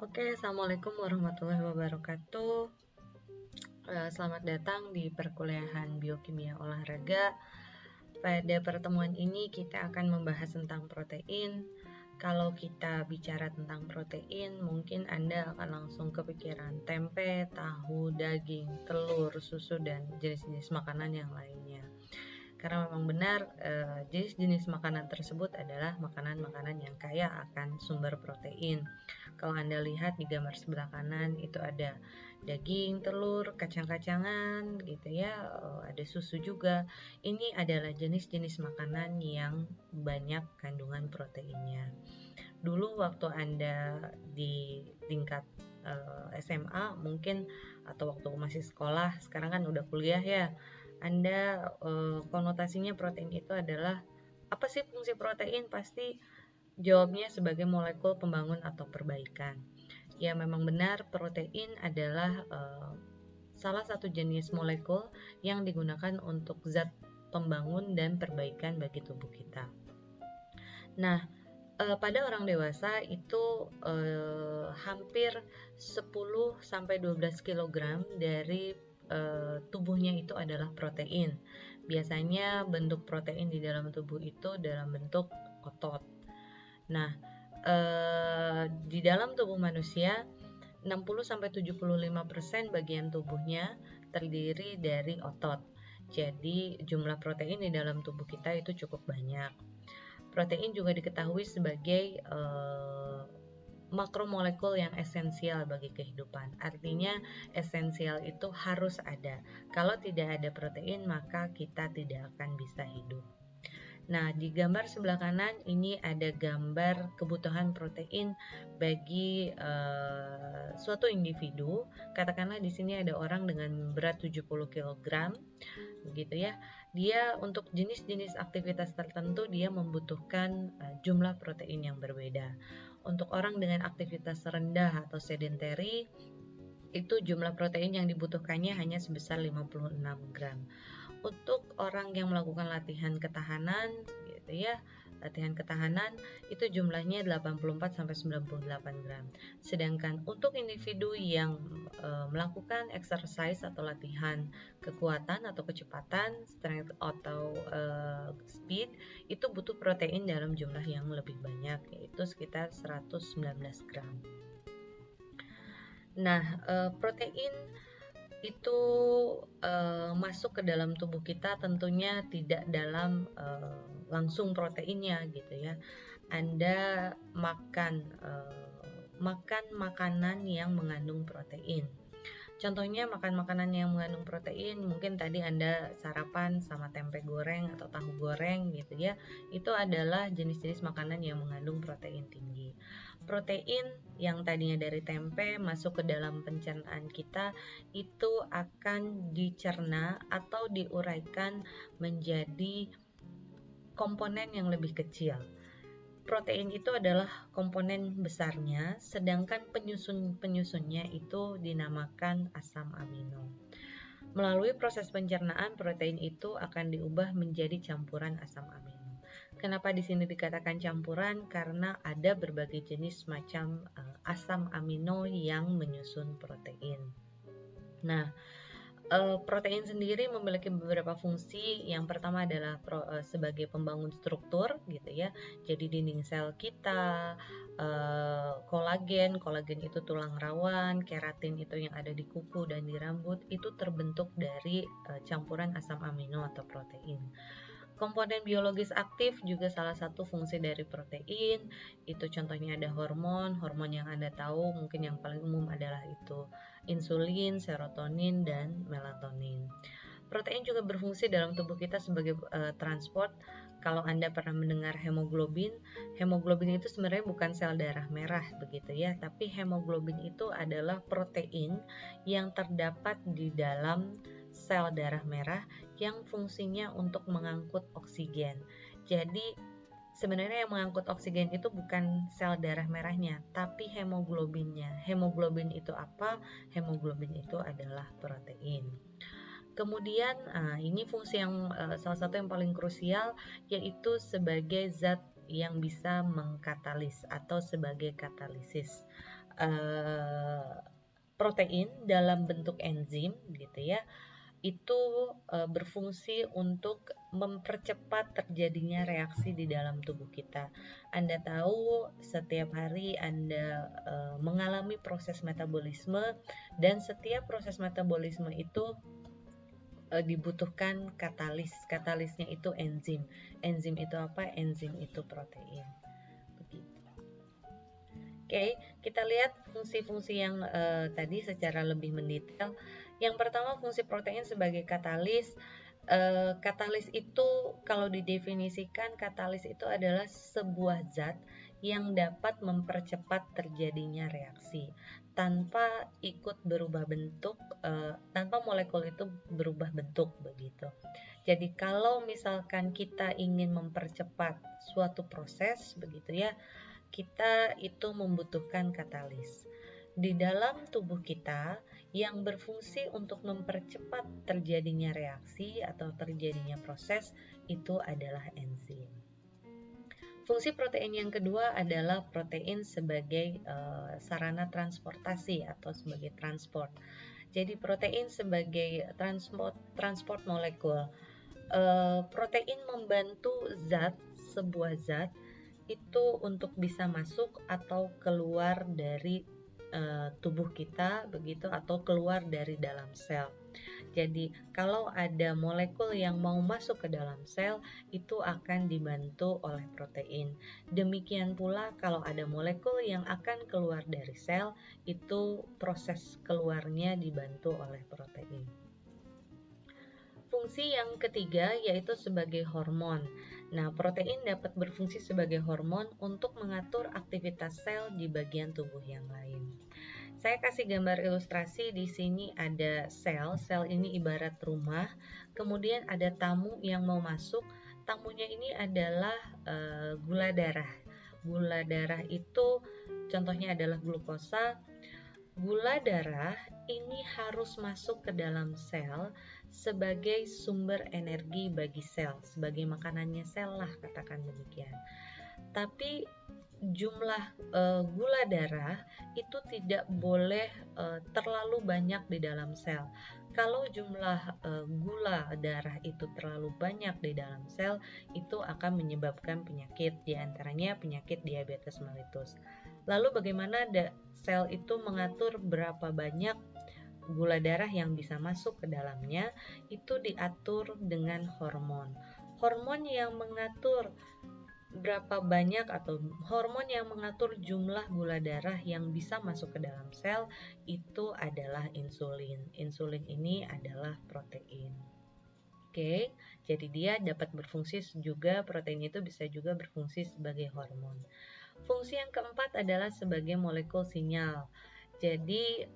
Oke, Assalamualaikum warahmatullahi wabarakatuh. Selamat datang di perkuliahan Biokimia Olahraga. Pada pertemuan ini kita akan membahas tentang protein. Kalau kita bicara tentang protein, mungkin Anda akan langsung kepikiran tempe, tahu, daging, telur, susu, dan jenis-jenis makanan yang lainnya. Karena memang benar jenis-jenis makanan tersebut adalah makanan-makanan yang kaya akan sumber protein. Kalau Anda lihat di gambar sebelah kanan itu ada daging, telur, kacang-kacangan gitu ya, ada susu juga. Ini adalah jenis-jenis makanan yang banyak kandungan proteinnya. Dulu waktu Anda di tingkat SMA mungkin atau waktu masih sekolah, sekarang kan udah kuliah ya, Anda konotasinya protein itu adalah apa sih fungsi protein? Pasti jawabnya sebagai molekul pembangun atau perbaikan. Ya memang benar, protein adalah salah satu jenis molekul yang digunakan untuk zat pembangun dan perbaikan bagi tubuh kita. Nah, pada orang dewasa itu hampir 10-12 kg dari tubuhnya itu adalah protein. Biasanya bentuk protein di dalam tubuh itu dalam bentuk otot. Nah, di dalam tubuh manusia 60-75% bagian tubuhnya terdiri dari otot. Jadi jumlah protein di dalam tubuh kita itu cukup banyak. Protein juga diketahui sebagai makromolekul yang esensial bagi kehidupan. Artinya esensial itu harus ada. Kalau tidak ada protein maka kita tidak akan bisa hidup. Nah, di gambar sebelah kanan ini ada gambar kebutuhan protein bagi suatu individu. Katakanlah di sini ada orang dengan berat 70 kg, begitu ya. Dia untuk jenis-jenis aktivitas tertentu dia membutuhkan jumlah protein yang berbeda. Untuk orang dengan aktivitas rendah atau sedentary, itu jumlah protein yang dibutuhkannya hanya sebesar 56 gram. Untuk orang yang melakukan latihan ketahanan gitu ya, latihan ketahanan itu jumlahnya 84-98 gram. Sedangkan untuk individu yang melakukan exercise atau latihan kekuatan atau kecepatan, strength atau speed, itu butuh protein dalam jumlah yang lebih banyak, yaitu sekitar 119 gram. Nah, protein itu masuk ke dalam tubuh kita tentunya tidak dalam langsung proteinnya gitu ya. Anda makan makanan yang mengandung protein. Contohnya makan makanan yang mengandung protein, mungkin tadi Anda sarapan sama tempe goreng atau tahu goreng gitu ya. Itu adalah jenis-jenis makanan yang mengandung protein tinggi. Protein yang tadinya dari tempe masuk ke dalam pencernaan kita itu akan dicerna atau diuraikan menjadi komponen yang lebih kecil. Protein itu adalah komponen besarnya, sedangkan penyusunnya itu dinamakan asam amino. Melalui proses pencernaan, protein itu akan diubah menjadi campuran asam amino. Kenapa di sini dikatakan campuran? Karena ada berbagai jenis macam asam amino yang menyusun protein. Nah, protein sendiri memiliki beberapa fungsi. Yang pertama adalah sebagai pembangun struktur gitu ya. Jadi dinding sel kita, kolagen itu tulang rawan, keratin itu yang ada di kuku dan di rambut itu terbentuk dari campuran asam amino atau protein. Komponen biologis aktif juga salah satu fungsi dari protein. Itu contohnya ada hormon yang Anda tahu mungkin yang paling umum adalah itu insulin, serotonin, dan melatonin. Protein juga berfungsi dalam tubuh kita sebagai transport. Kalau Anda pernah mendengar hemoglobin itu sebenarnya bukan sel darah merah begitu ya, tapi hemoglobin itu adalah protein yang terdapat di dalam sel darah merah yang fungsinya untuk mengangkut oksigen. Jadi sebenarnya yang mengangkut oksigen itu bukan sel darah merahnya, tapi hemoglobinnya. Hemoglobin itu apa? Hemoglobin itu adalah protein. Kemudian ini fungsi yang salah satu yang paling krusial, yaitu sebagai zat yang bisa mengkatalis atau sebagai katalisis. protein dalam bentuk enzim gitu ya, itu berfungsi untuk mempercepat terjadinya reaksi di dalam tubuh kita. Anda tahu setiap hari Anda mengalami proses metabolisme, dan setiap proses metabolisme itu dibutuhkan katalis. Katalisnya itu enzim. Enzim itu apa? Enzim itu protein. Begitu. Oke, kita lihat fungsi-fungsi yang tadi secara lebih mendetail. Yang pertama, fungsi protein sebagai katalis. Katalis itu kalau didefinisikan, katalis itu adalah sebuah zat yang dapat mempercepat terjadinya reaksi tanpa ikut berubah bentuk, tanpa molekul itu berubah bentuk begitu. Jadi kalau misalkan kita ingin mempercepat suatu proses begitu ya, kita itu membutuhkan katalis di dalam tubuh kita yang berfungsi untuk mempercepat terjadinya reaksi atau terjadinya proses, itu adalah enzim. Fungsi protein yang kedua adalah protein sebagai sarana transportasi atau sebagai transport. Jadi protein sebagai transport molekul. Protein membantu sebuah zat itu untuk bisa masuk atau keluar dari tubuh kita begitu, atau keluar dari dalam sel. Jadi kalau ada molekul yang mau masuk ke dalam sel, itu akan dibantu oleh protein. Demikian pula kalau ada molekul yang akan keluar dari sel, itu proses keluarnya dibantu oleh protein. Fungsi yang ketiga yaitu sebagai hormon. Nah, protein dapat berfungsi sebagai hormon untuk mengatur aktivitas sel di bagian tubuh yang lain. Saya kasih gambar ilustrasi. Di sini ada sel. Sel ini ibarat rumah. Kemudian ada tamu yang mau masuk. Tamunya ini adalah gula darah. Gula darah itu contohnya adalah glukosa. Gula darah ini harus masuk ke dalam sel sebagai sumber energi bagi sel, sebagai makanannya sel lah, katakan demikian. Tapi jumlah gula darah itu tidak boleh terlalu banyak di dalam sel. Kalau jumlah gula darah itu terlalu banyak di dalam sel, itu akan menyebabkan penyakit, diantaranya penyakit diabetes mellitus. Lalu bagaimana sel itu mengatur berapa banyak gula darah yang bisa masuk ke dalamnya? Itu diatur dengan hormon. Hormon yang mengatur berapa banyak atau hormon yang mengatur jumlah gula darah yang bisa masuk ke dalam sel itu adalah insulin. Insulin ini adalah protein. Oke, jadi dia dapat berfungsi juga, protein itu bisa juga berfungsi sebagai hormon. Fungsi yang keempat adalah sebagai molekul sinyal. Jadi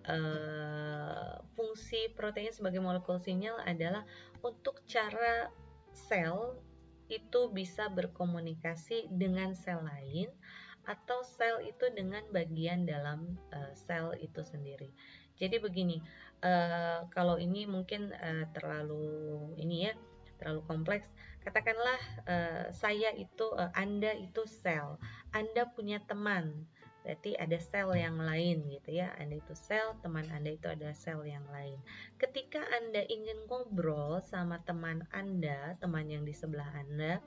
fungsi protein sebagai molekul sinyal adalah untuk cara sel itu bisa berkomunikasi dengan sel lain, atau sel itu dengan bagian dalam sel itu sendiri. Jadi begini, kalau ini mungkin terlalu kompleks. Katakanlah saya itu Anda itu sel, Anda punya teman, berarti ada sel yang lain gitu ya. Anda itu sel, teman Anda itu ada sel yang lain. Ketika Anda ingin ngobrol sama teman Anda, teman yang di sebelah Anda,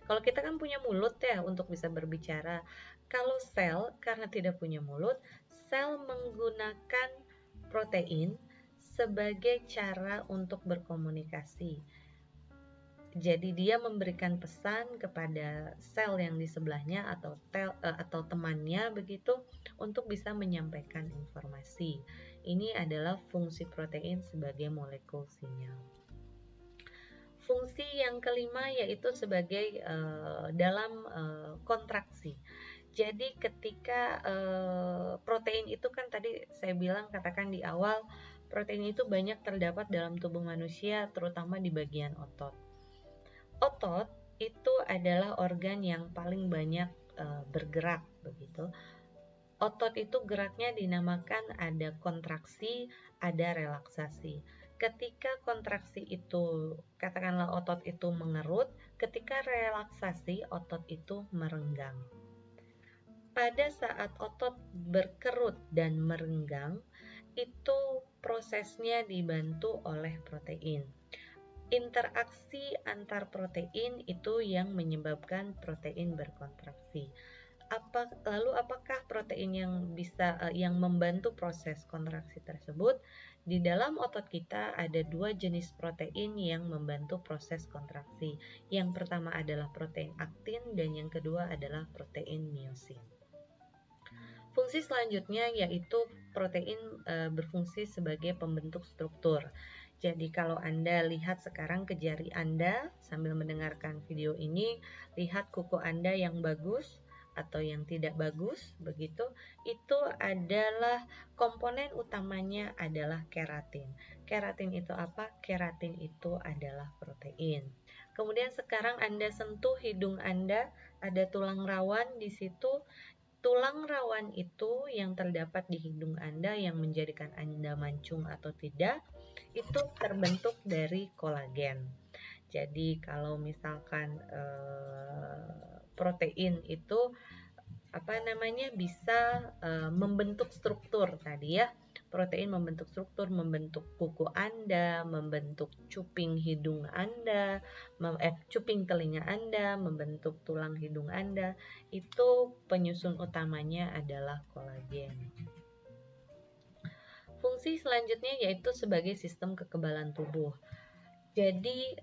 kalau kita kan punya mulut ya untuk bisa berbicara. Kalau sel karena tidak punya mulut, sel menggunakan protein sebagai cara untuk berkomunikasi. Jadi dia memberikan pesan kepada sel yang di sebelahnya atau temannya begitu untuk bisa menyampaikan informasi. Ini adalah fungsi protein sebagai molekul sinyal. Fungsi yang kelima yaitu sebagai dalam kontraksi. Jadi ketika protein itu kan tadi saya bilang, katakan di awal, protein itu banyak terdapat dalam tubuh manusia, terutama di bagian otot. Otot itu adalah organ yang paling banyak bergerak begitu. Otot itu geraknya dinamakan ada kontraksi, ada relaksasi. Ketika kontraksi itu, katakanlah otot itu mengerut, ketika relaksasi otot itu merenggang. Pada saat otot berkerut dan merenggang, itu prosesnya dibantu oleh protein. Interaksi antar protein itu yang menyebabkan protein berkontraksi. Lalu apakah protein yang membantu proses kontraksi tersebut? Di dalam otot kita ada 2 jenis protein yang membantu proses kontraksi. Yang pertama adalah protein aktin dan yang kedua adalah protein miosin. Fungsi selanjutnya yaitu protein berfungsi sebagai pembentuk struktur. Jadi kalau Anda lihat sekarang ke jari Anda sambil mendengarkan video ini, lihat kuku Anda yang bagus atau yang tidak bagus, begitu, itu adalah komponen utamanya adalah keratin. Keratin itu apa? Keratin itu adalah protein. Kemudian sekarang Anda sentuh hidung Anda, ada tulang rawan di situ. Tulang rawan itu yang terdapat di hidung Anda yang menjadikan Anda mancung atau tidak, itu terbentuk dari kolagen. Jadi kalau misalkan protein itu bisa membentuk struktur tadi ya. Protein membentuk struktur, membentuk kuku Anda, membentuk cuping hidung Anda, cuping telinga Anda, membentuk tulang hidung Anda. Itu penyusun utamanya adalah kolagen. Fungsi selanjutnya yaitu sebagai sistem kekebalan tubuh. Jadi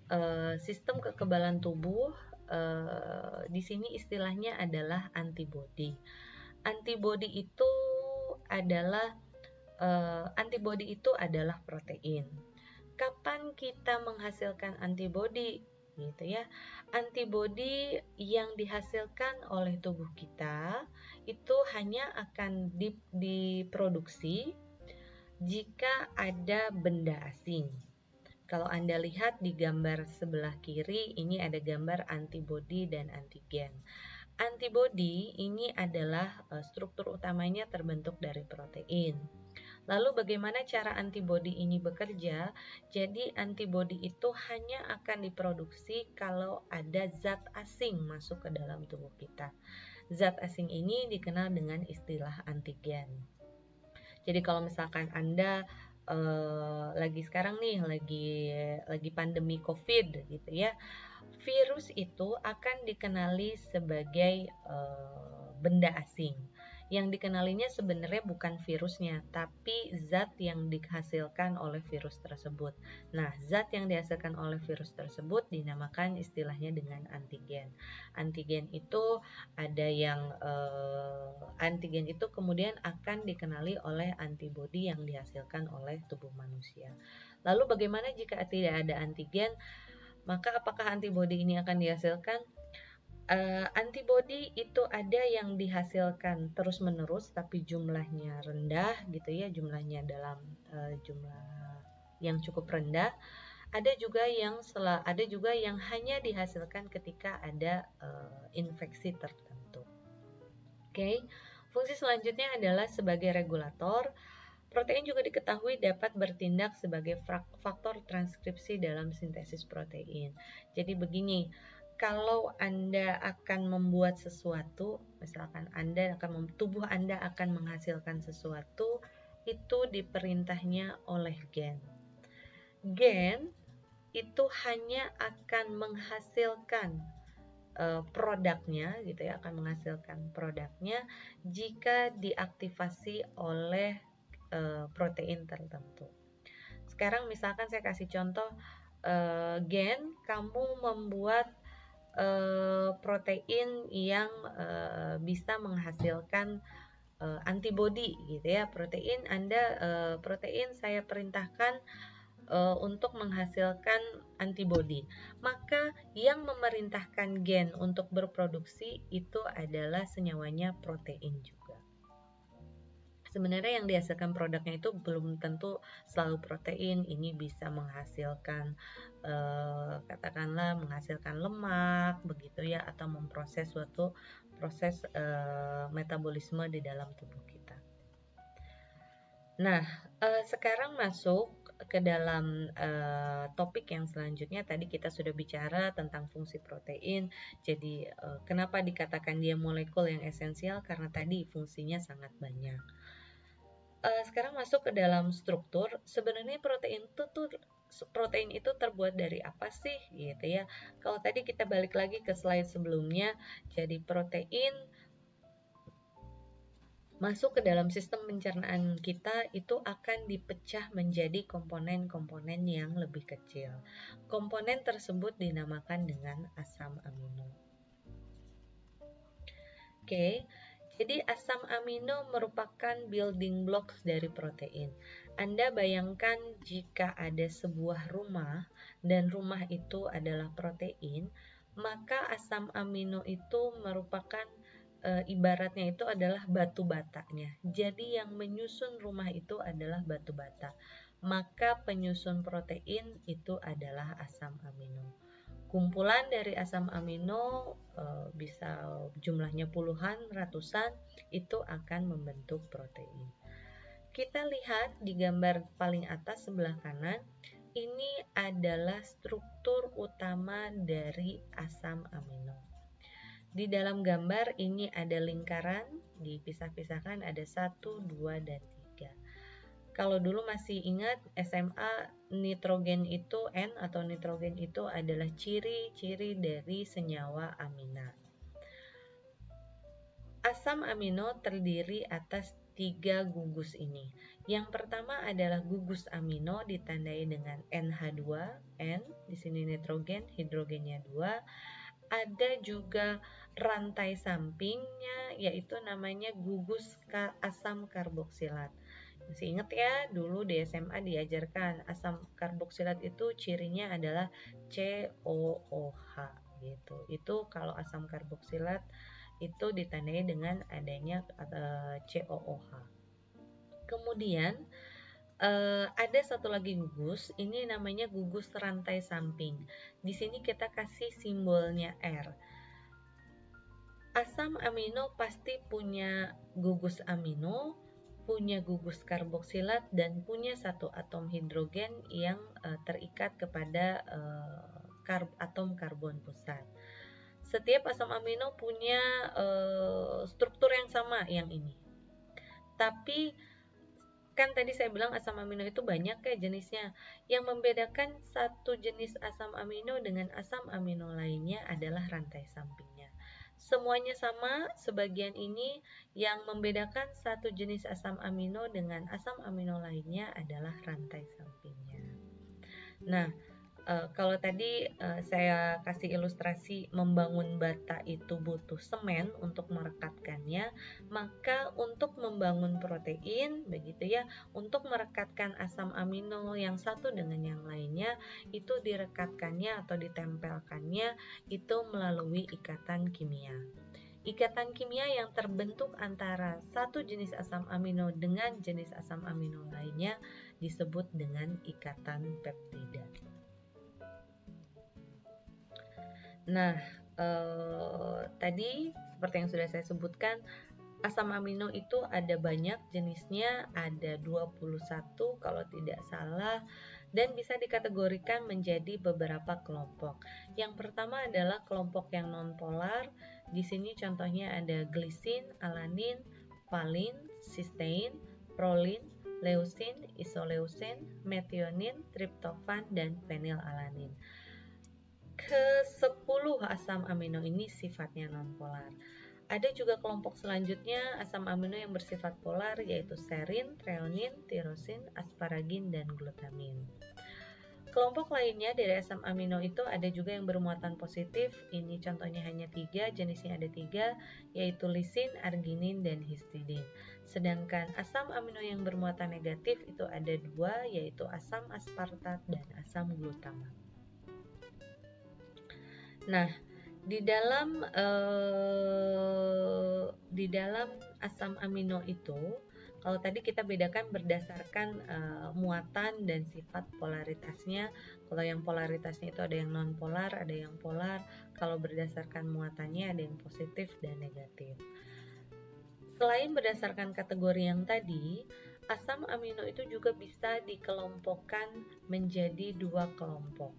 sistem kekebalan tubuh di sini istilahnya adalah antibodi. Antibodi itu adalah protein. Kapan kita menghasilkan antibodi? Gitu ya. Antibodi yang dihasilkan oleh tubuh kita itu hanya akan diproduksi jika ada benda asing. Kalau Anda lihat di gambar sebelah kiri, ini ada gambar antibodi dan antigen. Antibodi ini adalah struktur utamanya terbentuk dari protein. Lalu bagaimana cara antibodi ini bekerja? Jadi antibodi itu hanya akan diproduksi kalau ada zat asing masuk ke dalam tubuh kita. Zat asing ini dikenal dengan istilah antigen. Jadi kalau misalkan Anda lagi sekarang nih lagi pandemi COVID gitu ya, virus itu akan dikenali sebagai benda asing. Yang dikenalinya sebenarnya bukan virusnya, tapi zat yang dihasilkan oleh virus tersebut. Nah, zat yang dihasilkan oleh virus tersebut dinamakan istilahnya dengan antigen. Antigen itu antigen itu kemudian akan dikenali oleh antibodi yang dihasilkan oleh tubuh manusia. Lalu bagaimana jika tidak ada antigen? Maka apakah antibodi ini akan dihasilkan? Antibodi itu ada yang dihasilkan terus-menerus tapi jumlahnya rendah gitu ya, jumlahnya dalam jumlah yang cukup rendah. Ada juga yang hanya dihasilkan ketika ada infeksi tertentu. Oke. Fungsi selanjutnya adalah sebagai regulator. Protein juga diketahui dapat bertindak sebagai faktor transkripsi dalam sintesis protein. Jadi begini, kalau Anda akan membuat sesuatu, misalkan tubuh Anda akan menghasilkan sesuatu, itu diperintahnya oleh gen. Gen itu hanya akan menghasilkan produknya gitu ya, akan menghasilkan produknya jika diaktifasi oleh protein tertentu. Sekarang misalkan saya kasih contoh, gen kamu membuat protein yang bisa menghasilkan antibodi gitu ya. Protein saya perintahkan untuk menghasilkan antibodi. Maka yang memerintahkan gen untuk berproduksi itu adalah senyawanya protein juga. Sebenarnya yang dihasilkan produknya itu belum tentu selalu protein. Ini bisa menghasilkan katakanlah menghasilkan lemak begitu ya, atau memproses suatu proses metabolisme di dalam tubuh kita. Nah, sekarang masuk ke dalam topik yang selanjutnya. Tadi kita sudah bicara tentang fungsi protein. Jadi kenapa dikatakan dia molekul yang esensial? Karena tadi fungsinya sangat banyak. Sekarang masuk ke dalam struktur. Sebenarnya protein itu terbuat dari apa sih gitu ya. Kalau tadi kita balik lagi ke slide sebelumnya, jadi protein masuk ke dalam sistem pencernaan kita itu akan dipecah menjadi komponen-komponen yang lebih kecil. Komponen tersebut dinamakan dengan asam amino. Oke, jadi asam amino merupakan building blocks dari protein. Anda bayangkan jika ada sebuah rumah dan rumah itu adalah protein, maka asam amino itu merupakan ibaratnya itu adalah batu batanya. Jadi yang menyusun rumah itu adalah batu bata. Maka penyusun protein itu adalah asam amino. Kumpulan dari asam amino bisa jumlahnya puluhan, ratusan, itu akan membentuk protein. Kita lihat di gambar paling atas sebelah kanan, ini adalah struktur utama dari asam amino. Di dalam gambar ini ada lingkaran, dipisah-pisahkan ada 1, 2, dan 3. Kalau dulu masih ingat SMA, nitrogen itu N atau nitrogen itu adalah ciri-ciri dari senyawa amina. Asam amino terdiri atas 3 gugus ini. Yang pertama adalah gugus amino ditandai dengan NH2, N, di sini nitrogen, hidrogennya 2. Ada juga rantai sampingnya yaitu namanya gugus asam karboksilat. Masih ingat ya, dulu di SMA diajarkan asam karboksilat itu cirinya adalah COOH gitu. Itu kalau asam karboksilat itu ditandai dengan adanya COOH. Kemudian ada satu lagi gugus, ini namanya gugus rantai samping. Di sini kita kasih simbolnya R. Asam amino pasti punya gugus amino, punya gugus karboksilat, dan punya satu atom hidrogen yang terikat kepada atom karbon pusat. Setiap asam amino punya struktur yang sama yang ini. Tapi kan tadi saya bilang asam amino itu banyak ya jenisnya. Yang membedakan satu jenis asam amino dengan asam amino lainnya adalah rantai sampingnya. Semuanya sama, sebagian ini yang membedakan satu jenis asam amino dengan asam amino lainnya adalah rantai sampingnya. Nah, kalau tadi saya kasih ilustrasi membangun bata itu butuh semen untuk merekatkannya, maka untuk membangun protein begitu ya, untuk merekatkan asam amino yang satu dengan yang lainnya itu direkatkannya atau ditempelkannya itu melalui ikatan kimia. Ikatan kimia yang terbentuk antara satu jenis asam amino dengan jenis asam amino lainnya disebut dengan ikatan peptida. Nah, tadi seperti yang sudah saya sebutkan, asam amino itu ada banyak jenisnya, ada 21 kalau tidak salah, dan bisa dikategorikan menjadi beberapa kelompok. Yang pertama adalah kelompok yang nonpolar. Di sini contohnya ada glisin, alanin, valin, cystein, prolin, leusin, isoleusin, metionin, triptofan, dan fenilalanin. Ke-10 asam amino ini sifatnya nonpolar. Ada juga kelompok selanjutnya asam amino yang bersifat polar yaitu serin, treonin, tirosin, asparagin, dan glutamin. Kelompok lainnya dari asam amino itu ada juga yang bermuatan positif. Ini contohnya hanya 3, jenisnya ada 3, yaitu lisin, arginin, dan histidin. Sedangkan asam amino yang bermuatan negatif itu ada 2, yaitu asam aspartat dan asam glutamat. Nah, di dalam asam amino itu, kalau tadi kita bedakan berdasarkan muatan dan sifat polaritasnya. Kalau yang polaritasnya itu ada yang non-polar, ada yang polar. Kalau berdasarkan muatannya ada yang positif dan negatif. Selain berdasarkan kategori yang tadi, asam amino itu juga bisa dikelompokkan menjadi 2 kelompok.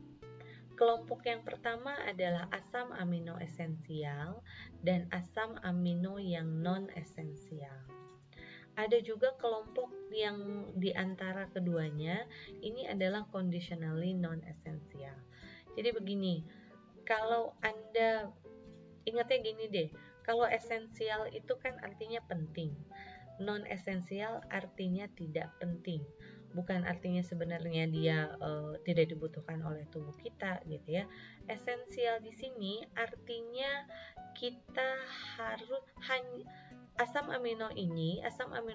Kelompok yang pertama adalah asam amino esensial dan asam amino yang non-esensial. Ada juga kelompok yang di antara keduanya ini adalah conditionally non-essential. Jadi begini, kalau Anda ingatnya gini deh, kalau esensial itu kan artinya penting, non-esensial artinya tidak penting. Bukan artinya sebenarnya dia tidak dibutuhkan oleh tubuh kita gitu ya. Esensial di sini artinya kita harus asam amino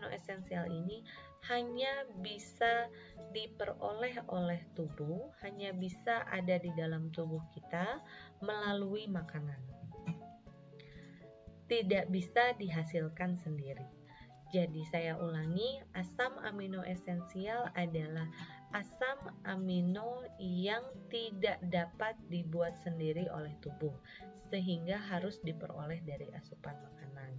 esensial ini hanya bisa diperoleh oleh tubuh, hanya bisa ada di dalam tubuh kita melalui makanan. Tidak bisa dihasilkan sendiri. Jadi saya ulangi, asam amino esensial adalah asam amino yang tidak dapat dibuat sendiri oleh tubuh, sehingga harus diperoleh dari asupan makanan.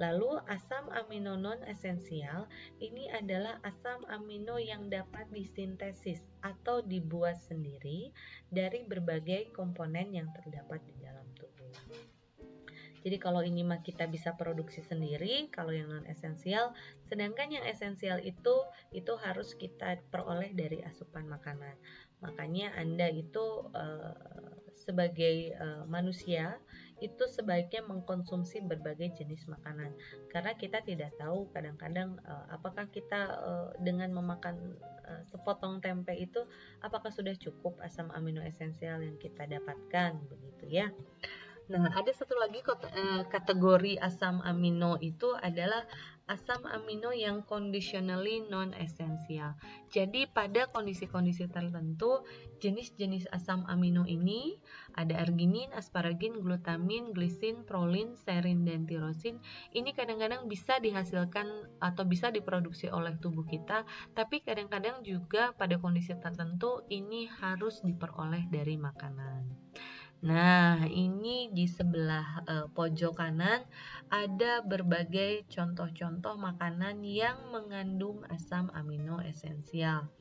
Lalu asam amino non-esensial ini adalah asam amino yang dapat disintesis atau dibuat sendiri dari berbagai komponen yang terdapat di dalam tubuh. Jadi kalau ini mah kita bisa produksi sendiri, kalau yang non-esensial, sedangkan yang esensial itu harus kita peroleh dari asupan makanan. Makanya Anda itu sebagai manusia itu sebaiknya mengkonsumsi berbagai jenis makanan, karena kita tidak tahu kadang-kadang apakah kita dengan memakan sepotong tempe itu apakah sudah cukup asam amino esensial yang kita dapatkan, begitu ya. Nah, ada satu lagi kategori asam amino itu adalah asam amino yang conditionally non-essential. Jadi pada kondisi-kondisi tertentu, jenis-jenis asam amino ini ada arginin, asparagin, glutamin, glisin, prolin, serin, dan tirosin. Ini kadang-kadang bisa dihasilkan atau bisa diproduksi oleh tubuh kita, tapi kadang-kadang juga pada kondisi tertentu ini harus diperoleh dari makanan. Nah, ini di sebelah pojok kanan ada berbagai contoh-contoh makanan yang mengandung asam amino esensial.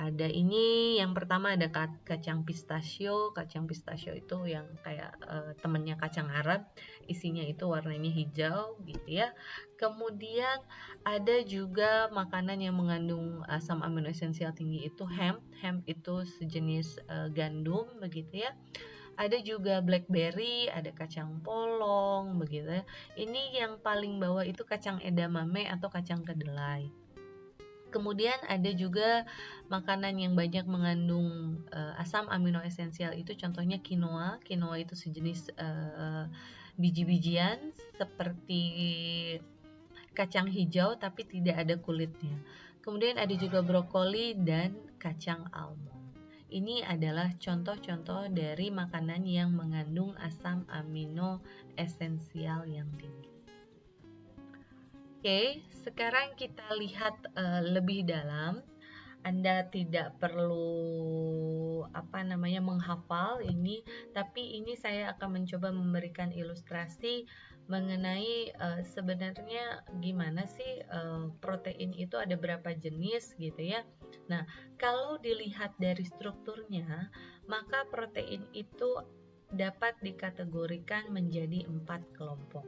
Ada ini, yang pertama ada kacang pistachio. Kacang pistachio itu yang kayak temennya kacang Arab, isinya itu warnanya hijau gitu ya. Kemudian ada juga makanan yang mengandung asam amino esensial tinggi itu hemp. Hemp itu sejenis gandum begitu ya. Ada juga blackberry, ada kacang polong begitu ya. Ini yang paling bawah itu kacang edamame atau kacang kedelai. Kemudian ada juga makanan yang banyak mengandung asam amino esensial itu contohnya quinoa. Quinoa itu sejenis biji-bijian seperti kacang hijau tapi tidak ada kulitnya. Kemudian ada juga brokoli dan kacang almond. Ini adalah contoh-contoh dari makanan yang mengandung asam amino esensial yang tinggi. Oke, sekarang kita lihat lebih dalam. Anda tidak perlu menghafal ini, tapi ini saya akan mencoba memberikan ilustrasi mengenai sebenarnya gimana sih protein itu ada berapa jenis gitu ya. Nah, kalau dilihat dari strukturnya, maka protein itu dapat dikategorikan menjadi 4 kelompok.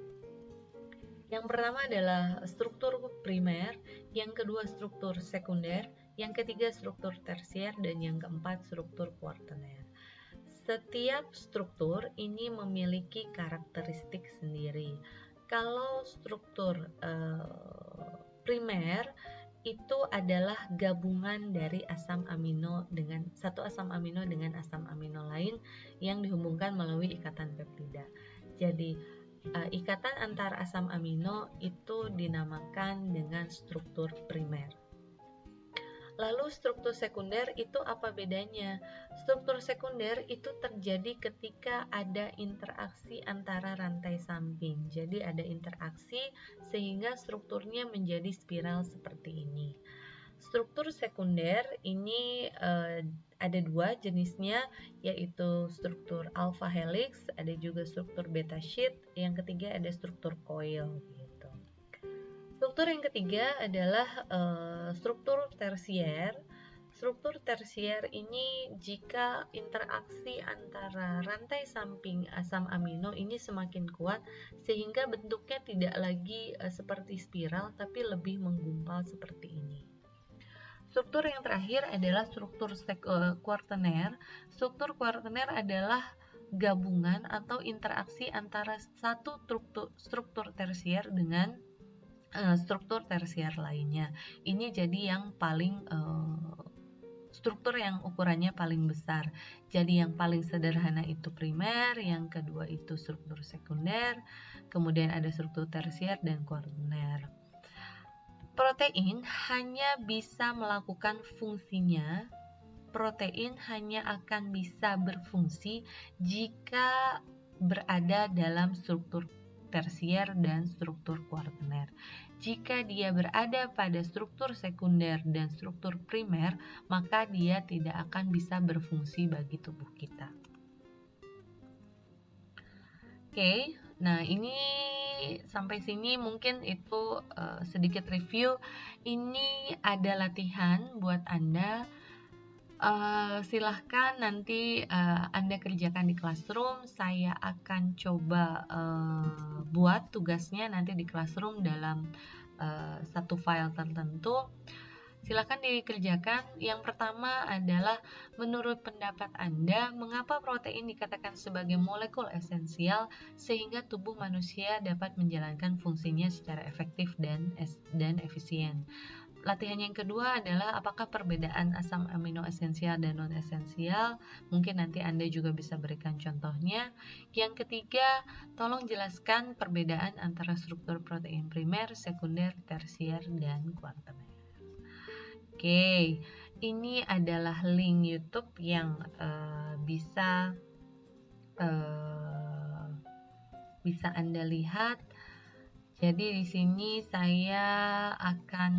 Yang pertama adalah struktur primer, yang kedua struktur sekunder, yang ketiga struktur tersier, dan yang keempat struktur kuartener. Setiap struktur ini memiliki karakteristik sendiri. Kalau struktur primer itu adalah gabungan dari asam amino dengan satu asam amino dengan asam amino lain yang dihubungkan melalui ikatan peptida. Jadi ikatan antar asam amino itu dinamakan dengan struktur primer. Lalu struktur sekunder itu apa bedanya? Struktur sekunder itu terjadi ketika ada interaksi antara rantai samping. Jadi ada interaksi sehingga strukturnya menjadi spiral seperti ini. Struktur sekunder ini ada 2 jenisnya, yaitu struktur alpha helix, ada juga struktur beta sheet, yang ketiga ada struktur coil gitu. Struktur yang ketiga adalah struktur tersier. Struktur tersier ini jika interaksi antara rantai samping asam amino ini semakin kuat sehingga bentuknya tidak lagi seperti spiral tapi lebih menggumpal seperti ini. Struktur yang terakhir adalah struktur kuartener. Struktur kuartener adalah gabungan atau interaksi antara satu struktur tersier dengan struktur tersier lainnya. Ini jadi yang paling struktur yang ukurannya paling besar. Jadi yang paling sederhana itu primer, yang kedua itu struktur sekunder, kemudian ada struktur tersier dan kuartener. Protein hanya bisa melakukan fungsinya, protein hanya akan bisa berfungsi jika berada dalam struktur tersier dan struktur kuartener. Jika dia berada pada struktur sekunder dan struktur primer, maka dia tidak akan bisa berfungsi bagi tubuh kita. Oke, nah ini sampai sini mungkin itu sedikit review. Ini ada latihan buat Anda. Silahkan nanti Anda kerjakan di classroom. Saya akan coba buat tugasnya nanti di classroom dalam satu file tertentu. Silahkan dikerjakan. Yang pertama adalah menurut pendapat Anda, mengapa protein dikatakan sebagai molekul esensial sehingga tubuh manusia dapat menjalankan fungsinya secara efektif dan efisien. Latihan yang kedua adalah apakah perbedaan asam amino esensial dan non esensial. Mungkin nanti Anda juga bisa berikan contohnya. Yang ketiga, tolong jelaskan perbedaan antara struktur protein primer, sekunder, tersier, dan kuartener. Oke, ini adalah link YouTube yang bisa Anda lihat. Jadi di sini saya akan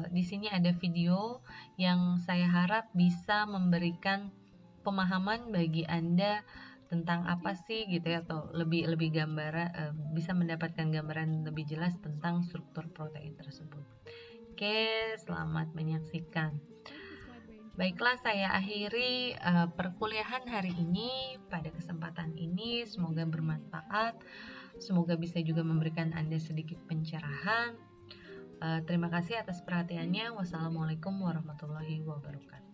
di sini ada video yang saya harap bisa memberikan pemahaman bagi Anda tentang apa sih gitu ya, atau lebih gambaran, bisa mendapatkan gambaran lebih jelas tentang struktur protein tersebut. Oke, selamat menyaksikan. Baiklah, saya akhiri perkuliahan hari ini pada kesempatan ini. Semoga bermanfaat. Semoga bisa juga memberikan Anda sedikit pencerahan. Terima kasih atas perhatiannya. Wassalamualaikum warahmatullahi wabarakatuh.